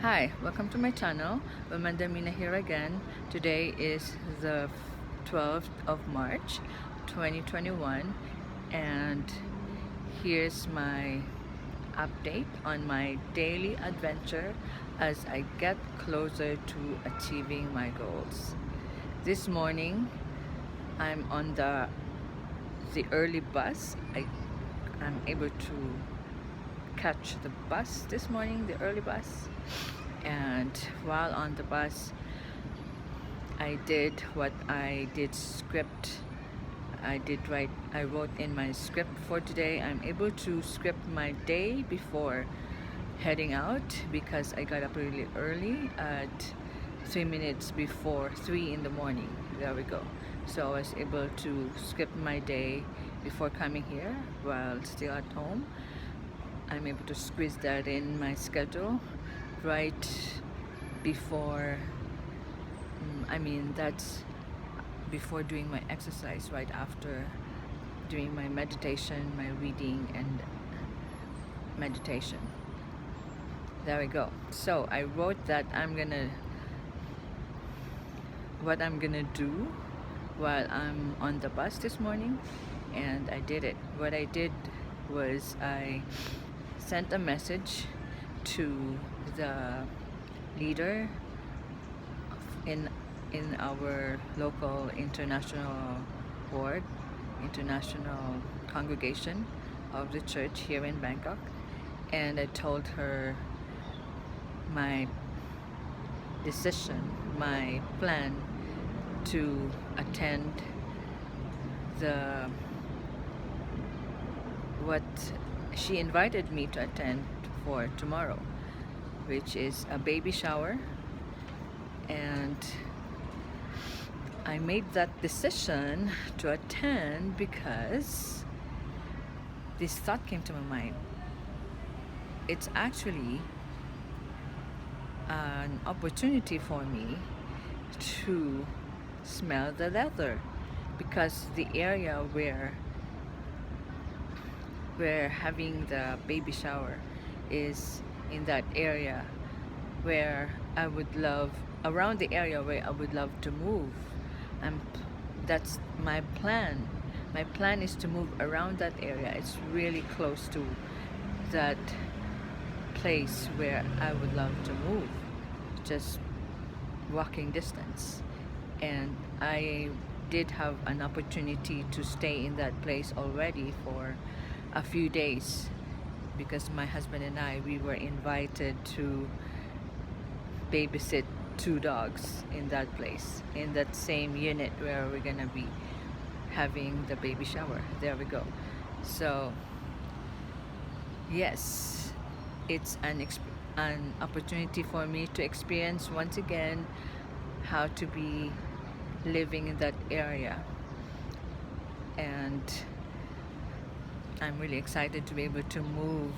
Hi, welcome to my channel. Mina here again. Today is the 12th of March 2021, and here's my update on my daily adventure as I get closer to achieving my goals. This morning I'm on the early bus. I'm able to catch the bus this morning, the early bus. And while on the bus, I did what I did script. I wrote in my script for today. I'm able to script my day before heading out because I got up really early at 3 minutes before 3 in the morning. There we go. So I was able to script my day before coming here while still at home. I'm able to squeeze that in my schedule right before that's before doing my exercise, right after doing my meditation, my reading and meditation. There we go. So I wrote that what I'm gonna do while I'm on the bus this morning, and I did it. What I did was I sent a message to the leader in our local international congregation of the church here in Bangkok, and I told her my decision, my plan to attend the what she invited me to attend for tomorrow, which is a baby shower. And I made that decision to attend because this thought came to my mind. It's actually an opportunity for me to smell the leather, because the area where we're having the baby shower is in that area where I would love around the area where I would love to move. That's my plan. My plan is to move around that area. It's really close to that place where I would love to move, just walking distance. And I did have an opportunity to stay in that place already for a few days because my husband and we were invited to babysit 2 dogs in that place, in that same unit where we're gonna be having the baby shower. There we go. So yes, it's an opportunity for me to experience once again how to be living in that area, and I'm really excited to be able to move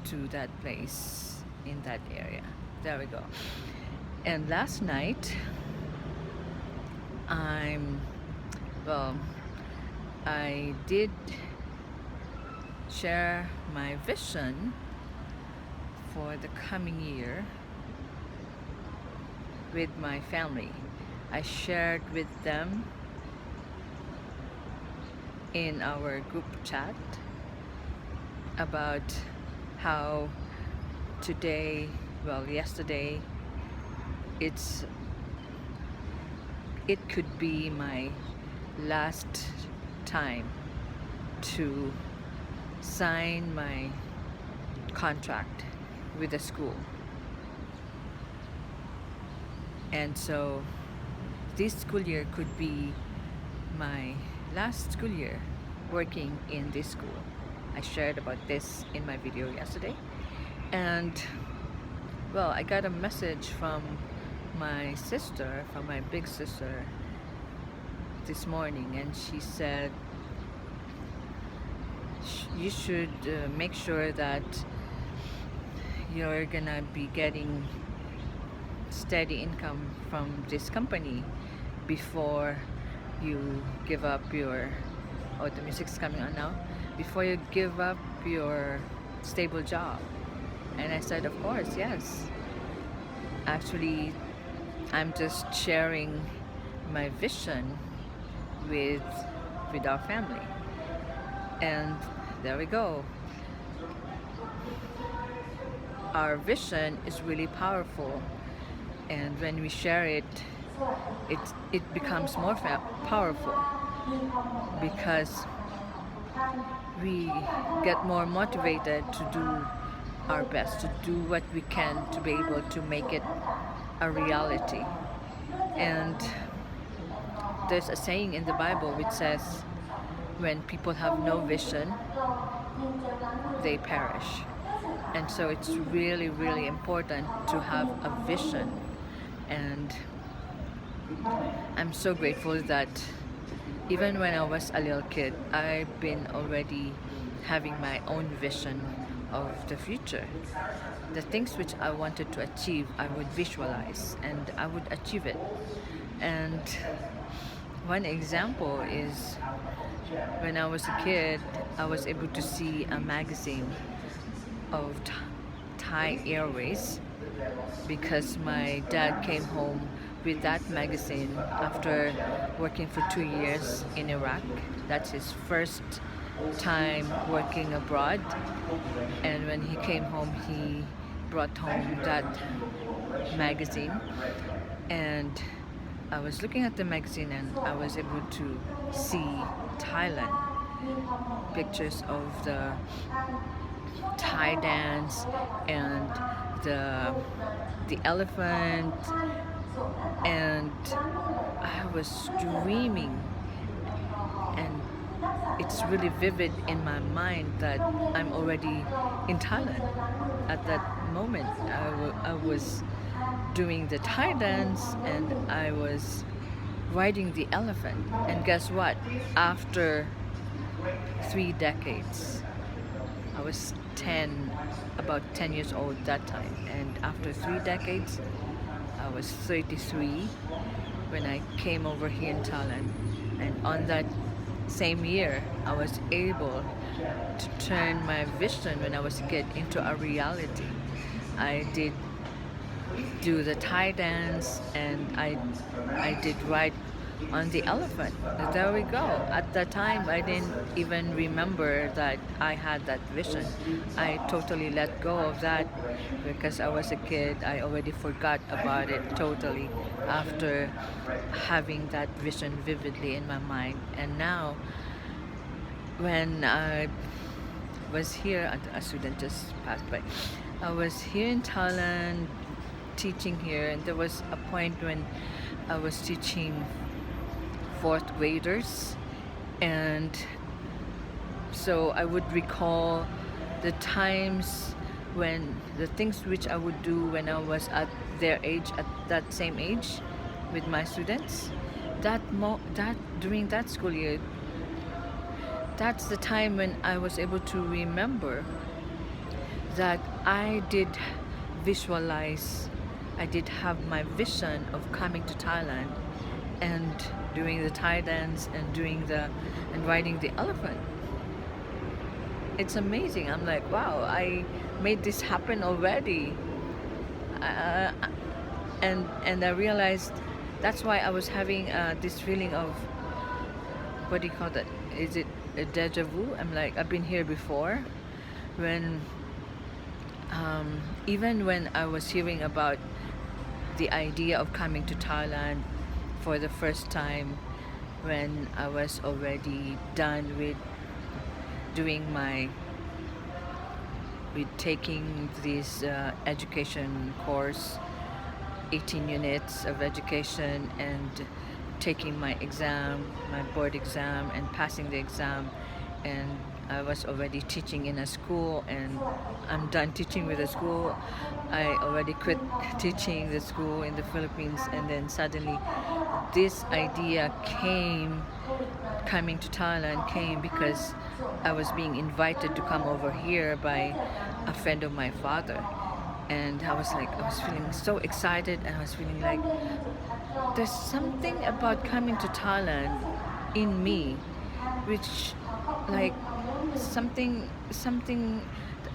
to that place in that area. There we go. And last night I did share my vision for the coming year with my family. I shared with them in our group chat about how yesterday it could be my last time to sign my contract with the school. And so this school year could be my last school year working in this school. I shared about this in my video yesterday. And I got a message from my sister, from my big sister this morning, and she said you should make sure that you're gonna be getting steady income from this company before you give up your the music's coming on now, before you give up your stable job. And I said, of course, yes. Actually, I'm just sharing my vision with our family. And there we go. Our vision is really powerful, and when we share it, it, it becomes more powerful because we get more motivated to do our best, to do what we can to be able to make it a reality. And there's a saying in the Bible which says, when people have no vision, they perish. And so it's really, really important to have a vision. And I'm so grateful that even when I was a little kid, I've been already having my own vision of the future. The things which I wanted to achieve, I would visualize and I would achieve it. And one example is when I was a kid, I was able to see a magazine of Thai Airways because my dad came home with that magazine after working for 2 years in Iraq. That's his first time working abroad, and when he came home he brought home that magazine, and I was looking at the magazine and I was able to see Thailand, pictures of the Thai dance and the elephant, and I was dreaming, and it's really vivid in my mind that I'm already in Thailand. At that moment I was doing the Thai dance and I was riding the elephant, and guess what, after 3 decades, I was 10, about 10 years old that time, and after 3 decades, I was 33 when I came over here in Thailand. And on that same year, I was able to turn my vision when I was a kid into a reality. I did do the Thai dance and I did ride on the elephant. There we go. At that time, I didn't even remember that I had that vision. I totally let go of that because I was a kid. I already forgot about it totally after having that vision vividly in my mind. And now, when I was here, a student just passed by. I was here in Thailand teaching here, and there was a point when I was teaching fourth graders, and so I would recall the times when the things which I would do when I was at their age, at that same age with my students. That during that school year, that's the time when I was able to remember that I did visualize, I did have my vision of coming to Thailand and doing the Thai dance and riding the elephant. It's amazing. I'm like, wow, I made this happen already. And I realized that's why I was having this feeling of, what do you call that? Is it a deja vu? I'm like, I've been here before. When even when I was hearing about the idea of coming to Thailand for the first time, when I was already done with taking this education course, 18 units of education, and taking my exam, my board exam, and passing the exam. And I was already teaching in a school, and I'm done teaching with the school. I already quit teaching the school in the Philippines, and then suddenly this idea coming to Thailand came because I was being invited to come over here by a friend of my father. And I was feeling so excited, and I was feeling like there's something about coming to Thailand in me, which like something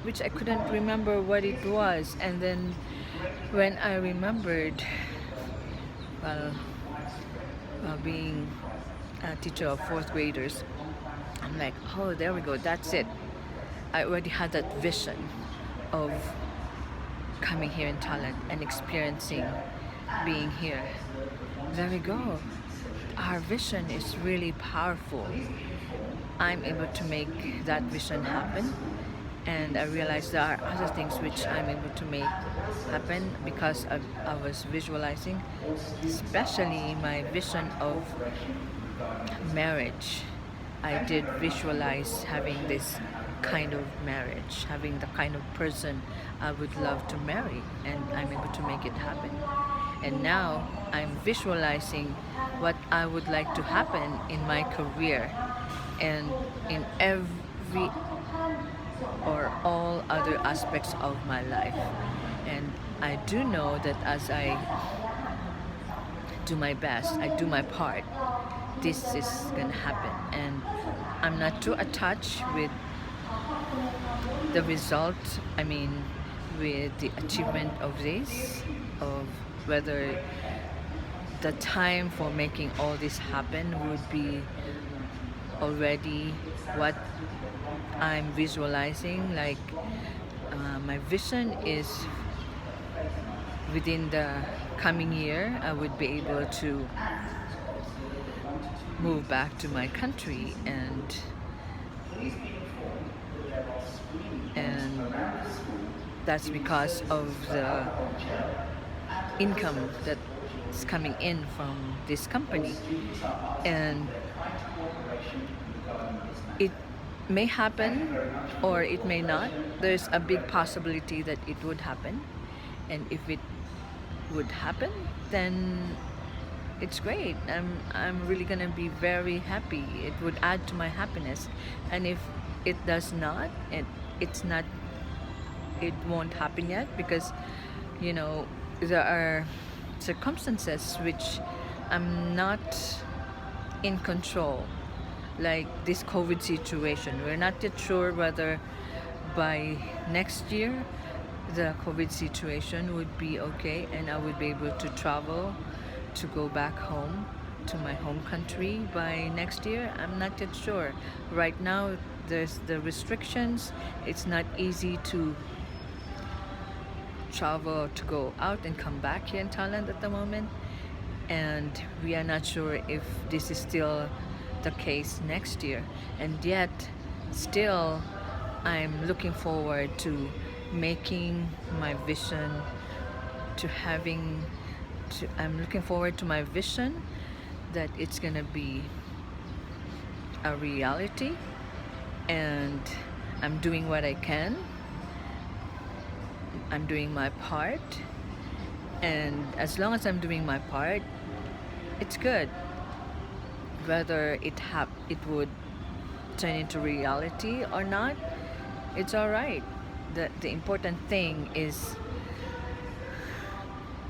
which I couldn't remember what it was. And then When I remembered, well, being a teacher of fourth graders, I'm like, oh, there we go, that's it. I already had that vision of coming here in Thailand and experiencing being here. There we go. Our vision is really powerful. I'm able to make that vision happen, and I realized there are other things which I'm able to make happen because I was visualizing, especially my vision of marriage. I did visualize having this kind of marriage, having the kind of person I would love to marry, and I'm able to make it happen. And now I'm visualizing what I would like to happen in my career and in every or all other aspects of my life. And I do know that as I do my best, I do my part, this is gonna happen. And I'm not too attached with the result, I mean, with the achievement of this, of whether the time for making all this happen would be already what I'm visualizing. Like, my vision is within the coming year, I would be able to move back to my country, and that's because of the income that's coming in from this company. And it may happen or it may not. There's a big possibility that it would happen, and if it would happen, then it's great. I'm really gonna be very happy. It would add to my happiness. And if it does not, it's not, it won't happen yet, because there are circumstances which I'm not in control, like this COVID situation. We're not yet sure whether by next year the COVID situation would be okay and I would be able to travel to go back home to my home country by next year. I'm not yet sure. Right now there's the restrictions. It's not easy to travel, to go out and come back here in Thailand at the moment, and we are not sure if this is still the case next year. And yet still I'm looking forward to making my vision, I'm looking forward to my vision that it's gonna be a reality, and I'm doing what I can. I'm doing my part, and as long as I'm doing my part, it's good. Whether it would turn into reality or not, it's all right. The important thing is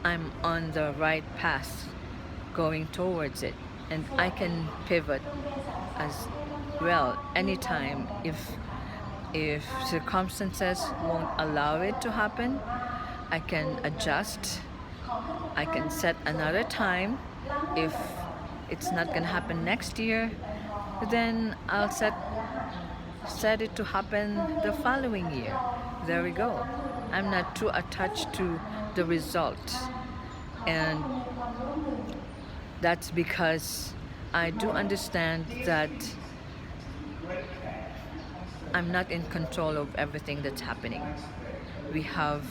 I'm on the right path going towards it, and I can pivot as well anytime. If circumstances won't allow it to happen, I can adjust. I can set another time. If it's not gonna happen next year, then I'll set it to happen the following year. There we go. I'm not too attached to the result, and that's because I do understand that I'm not in control of everything that's happening. We have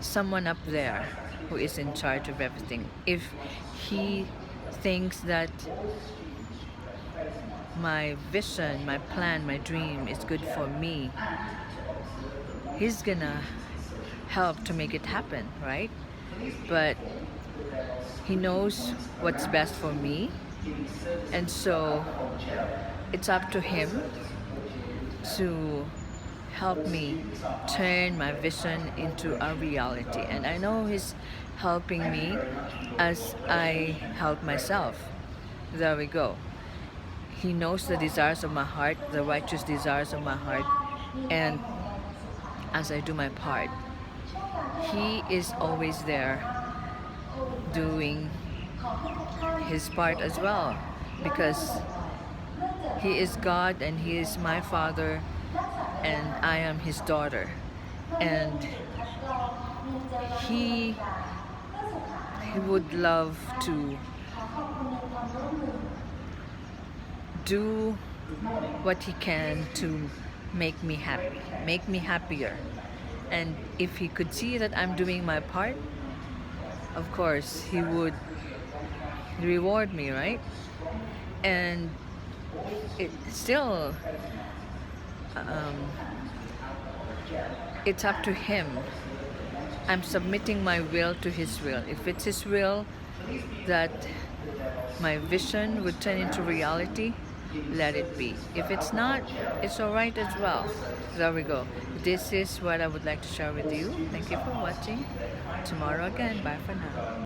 someone up there who is in charge of everything. If he thinks that my vision, my plan, my dream is good for me, he's gonna help to make it happen, right? But he knows what's best for me, and so it's up to him to help me turn my vision into a reality. And I know he's helping me as I help myself. There we go. He knows the desires of my heart, the righteous desires of my heart, and as I do my part, He is always there doing his part as well, because he is God and he is my father and I am his daughter. And he he would love to do what he can to make me happy, make me happier. And if he could see that I'm doing my part, of course he would reward me, right? And it still, um, it's up to him. I'm submitting my will to his will. If it's his will that my vision would turn into reality, let it be. If it's not, it's alright as well. There we go. This is what I would like to share with you. Thank you for watching. Tomorrow again. Bye for now.